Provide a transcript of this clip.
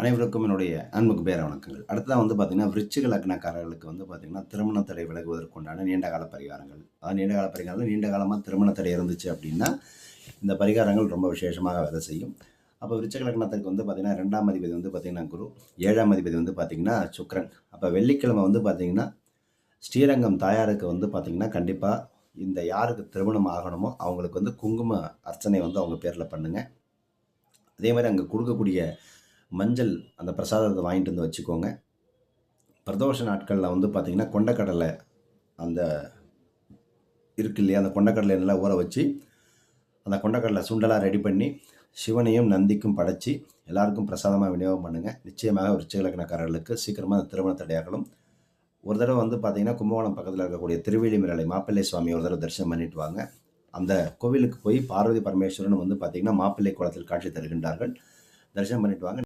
அனைவருக்கும் என்னுடைய அன்புக்கு பேர வணக்கங்கள். அடுத்ததா பார்த்தீங்கன்னா, விருச்சிக லக்னக்காரர்களுக்கு பார்த்தீங்கன்னா, திருமண தடை விலகுவதற்குண்டான நீண்ட கால பரிகாரங்கள். நீண்ட கால பரிகாரங்கள் நீண்ட காலமா திருமண தடை இருந்துச்சு அப்படின்னா, இந்த பரிகாரங்கள் ரொம்ப விசேஷமாக வேலை செய்யும். அப்போ விருச்சிக லக்னத்திற்கு பார்த்தீங்கன்னா, 2ஆம் அதிபதி பார்த்தீங்கன்னா குரு, 7ஆம் அதிபதி பார்த்தீங்கன்னா சுக்கிரன். அப்போ வெள்ளிக்கிழமை பார்த்தீங்கன்னா, ஸ்ரீரங்கம் தாயாருக்கு பார்த்தீங்கன்னா, கண்டிப்பா இந்த யாருக்கு திருமணம் ஆகணுமோ அவங்களுக்கு குங்கும அர்ச்சனை அவங்க பேர்ல பண்ணுங்க. அதே மாரி அங்க குடுக்கக்கூடிய மஞ்சள் அந்த பிரசாதத்தை வாங்கிட்டு வந்து வச்சுக்கோங்க. பிரதோஷ நாட்கள்ல பார்த்தீங்கன்னா, கொண்டைக்கடலை அந்த இருக்கு இல்லையா? அந்த கொண்டைக்கடலைய நல்லா ஊற வச்சு, அந்த கொண்டைக்கடலை சுண்டலா ரெடி பண்ணி, சிவனையும் நந்திக்கும் படைச்சு, எல்லாருக்கும் பிரசாதமா விநியோகம் பண்ணுங்க. நிச்சயமாக விருச்சிக லக்னக்காரர்களுக்கு சீக்கிரமா அந்த திருமண தடையாகலும். ஒரு தடவ பார்த்தீங்கன்னா, கும்பகோணம் பக்கத்தில இருக்கக்கூடிய திருவேலிமலை மாப்பிள்ளை சுவாமி ஒரு தடவ தரிசனம் பண்ணிட்டு வாங்க. அந்த கோவிலுக்கு போய் பார்வதி பரமேஸ்வரன் பார்த்தீங்கன்னா, மாப்பிள்ளை கோலத்தில் காட்சி தருகின்றார்கள். தரிசனம் பண்ணிட்டு வாங்க.